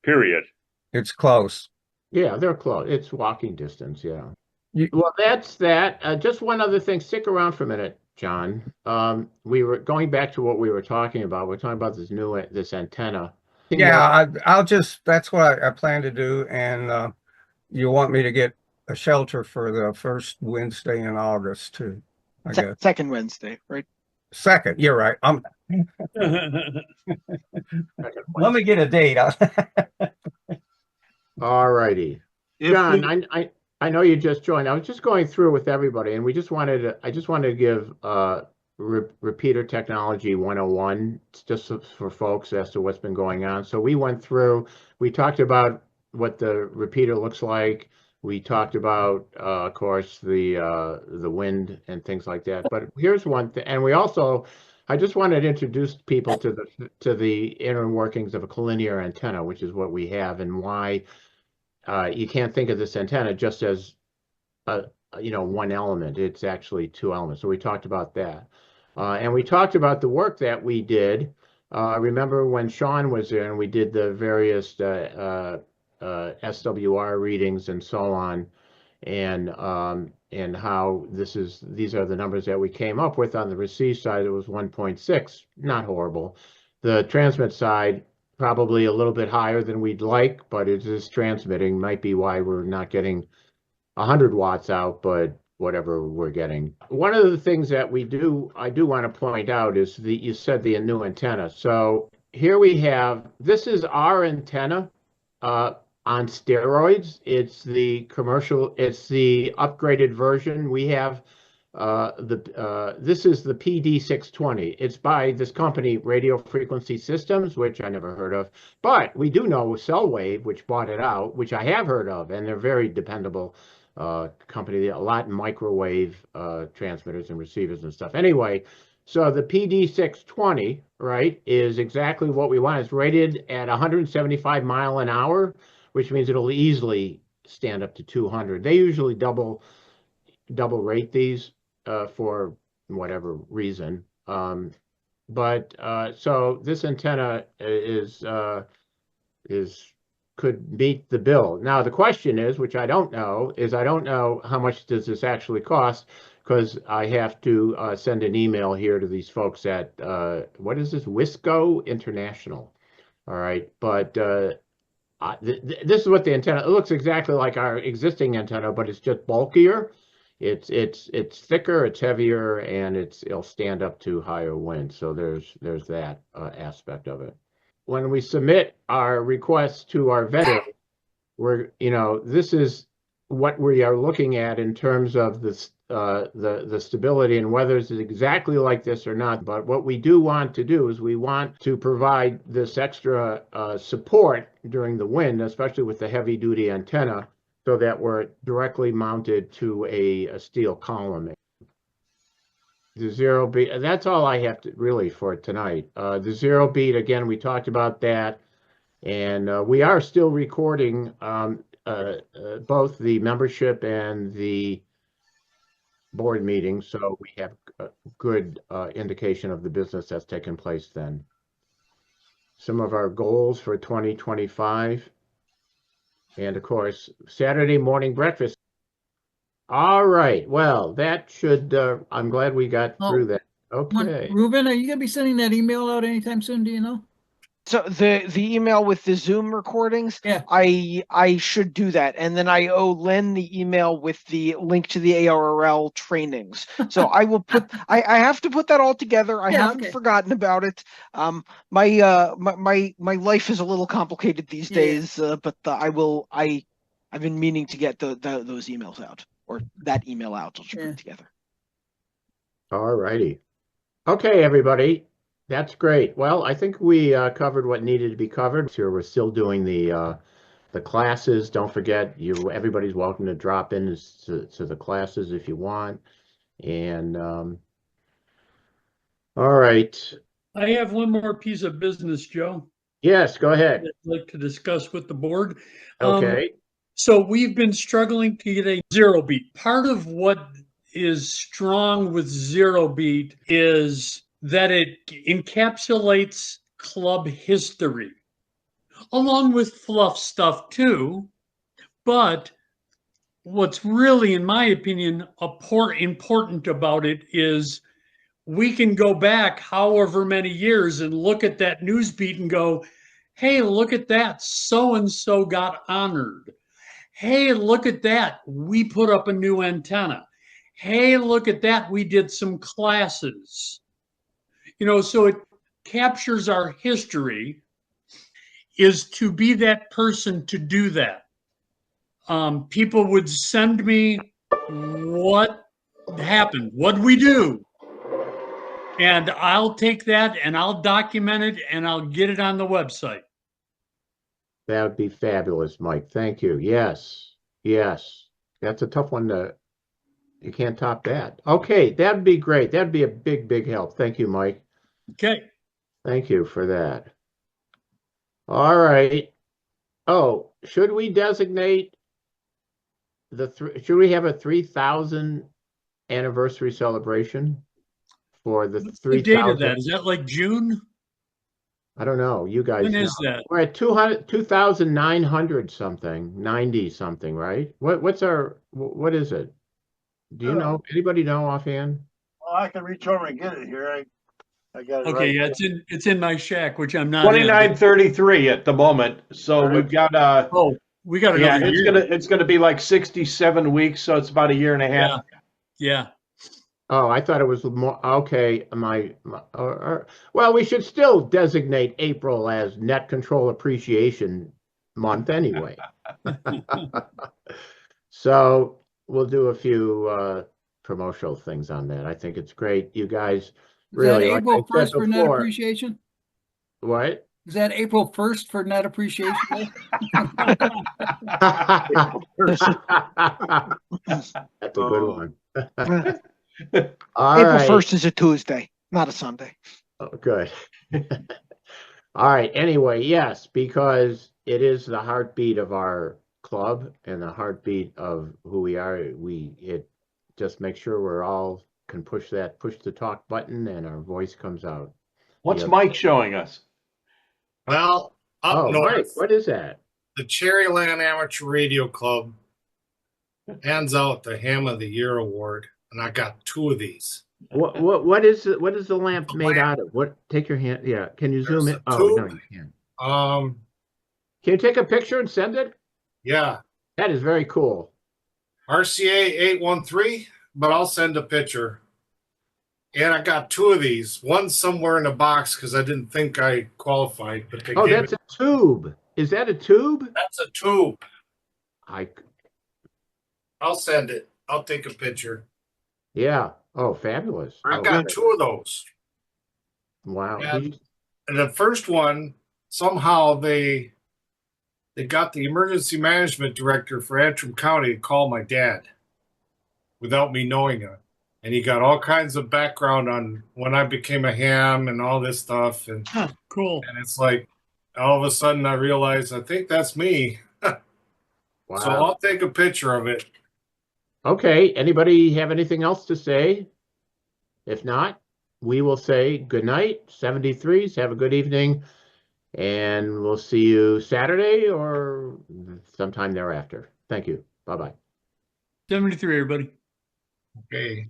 period. It's close. Yeah, they're close. It's walking distance. Yeah. You- Well, that's that. Just one other thing. Stick around for a minute, John. We were going back to what we were talking about. We're talking about this antenna. Yeah, that's what I plan to do. And you want me to get a shelter for the first Wednesday in August too, I guess. Second Wednesday, right? Second, you're right. Let me get a date. All righty. If John, we- I know you just joined. I was just going through with everybody, and I just wanted to give repeater technology 101 just for folks as to what's been going on. So we went through, we talked about what the repeater looks like. We talked about, of course, the wind and things like that. But here's one thing, and I just wanted to introduce people to the inner workings of a collinear antenna, which is what we have, and why you can't think of this antenna just as one element. It's actually two elements. So we talked about that, and we talked about the work that we did. Remember when Sean was there and we did the various SWR readings and so on, and how these are the numbers that we came up with. On the receive side, it was 1.6, not horrible. The transmit side, probably a little bit higher than we'd like, but it is transmitting. Might be why we're not getting 100 watts out, but whatever we're getting. One of the things that I do want to point out is you said the new antenna. So here we have, this is our antenna on steroids. It's the upgraded version. We have this is the PD620. It's by this company, Radio Frequency Systems, which I never heard of, but we do know Cellwave, which bought it out, which I have heard of, and they're very dependable company, a lot in microwave transmitters and receivers and stuff. Anyway, so the PD620, right, is exactly what we want. It's rated at 175 mile an hour, which means it'll easily stand up to 200. They usually double rate these for whatever reason. But so this antenna could meet the bill. Now the question is, which I don't know, is I don't know how much does this actually cost, because I have to send an email here to these folks at what is this, Wisco International. All right, but this is what the antenna, it looks exactly like our existing antenna, but it's just bulkier. It's thicker, it's heavier, and it'll stand up to higher wind. So there's that aspect of it. When we submit our requests to our vendor, this is what we are looking at in terms of the stability and whether it's exactly like this or not. But what we do want to do is we want to provide this extra support during the wind, especially with the heavy duty antenna, so that we're directly mounted to a steel column. The zero beat, that's all I have to really for tonight. The zero beat, again, we talked about that. And we are still recording both the membership and the board meetings, so we have a good indication of the business that's taken place then. Some of our goals for 2025. And of course, Saturday morning breakfast. All right. Well, that should, I'm glad we got through that. Okay. Ruben, are you going to be sending that email out anytime soon? Do you know? So the email with the Zoom recordings, yeah, I should do that, and then I owe Len the email with the link to the ARRL trainings. So I will put I have to put that all together. I haven't forgotten about it. My life is a little complicated these days, but I've been meaning to get those emails out, or that email out. I'll put it together. All righty. Okay, everybody. That's great. Well, I think we covered what needed to be covered. Here, we're still doing the classes. Don't forget, everybody's welcome to drop in to the classes if you want. And all right. I have one more piece of business, Joe. Yes, go ahead. I'd like to discuss with the board. Okay. So we've been struggling to get a zero beat. Part of what is strong with zero beat is that it encapsulates club history, along with fluff stuff too. But what's really, in my opinion, important about it is we can go back however many years and look at that news beat and go, hey, look at that, so-and-so got honored. Hey, look at that, we put up a new antenna. Hey, look at that, we did some classes. So it captures our history, is to be that person to do that. People would send me what happened, what we do, and I'll take that and I'll document it and I'll get it on the website. That would be fabulous, Mike. Thank you. Yes. That's a tough one you can't top that. Okay, that'd be great. That'd be a big, big help. Thank you, Mike. Okay. Thank you for that. All right. Oh, should we designate should we have a 3,000 anniversary celebration for the 3,000? The date of that, is that like June? I don't know. You guys When know. is that? We're at 2,900 something, 90 something, right? What is it? Do you know? Anybody know offhand? Well, I can reach over and get it here. I got it. Okay, right yeah, it's in my shack, which I'm not 2933 at the moment. So we've got we got another year. It's gonna be like 67 weeks, so it's about a year and a half. Yeah. Oh, I thought it was more. Okay, well, we should still designate April as Net Control Appreciation Month anyway. So we'll do a few promotional things on that. I think it's great. You guys really April like I said 1st for net before, appreciation? What? Is that April 1st for Net Appreciation Day? That's a good Oh. one. April All right. 1st is a Tuesday, not a Sunday. Oh, good. All right. Anyway, yes, because it is the heartbeat of our club and the heartbeat of who we are. It just makes sure we're all can push the talk button and our voice comes out. What's Yep. Mike showing us? Well, up Oh, north, Mike, what is that? the Cherryland Amateur Radio Club hands out the Ham of the Year award, and I got 2 of these. What is the lamp made out of? What? Take your hand. Yeah. Can you zoom There's in? a Oh, no, tube. you can't. Can you take a picture and send it? Yeah, That is very cool. RCA 813, but I'll send a picture. And I got 2 of these. One's somewhere in a box because I didn't think I qualified, but they Oh, gave that's a tube. Is that a tube? That's a tube. I I'll send it. I'll take a picture. Yeah. Oh, fabulous. I Oh, got good. 2 of those. Wow. And the first one, somehow they got the emergency management director for Antrim County to call my dad without me knowing it. And he got all kinds of background on when I became a ham and all this stuff. And Cool. and it's like all of a sudden I realized I think that's me. So Wow. I'll take a picture of it. Okay. Anybody have anything else to say? If not, we will say good night, 73s. Have a good evening. And we'll see you Saturday or sometime thereafter. Thank you. Bye-bye. 73, everybody. Okay.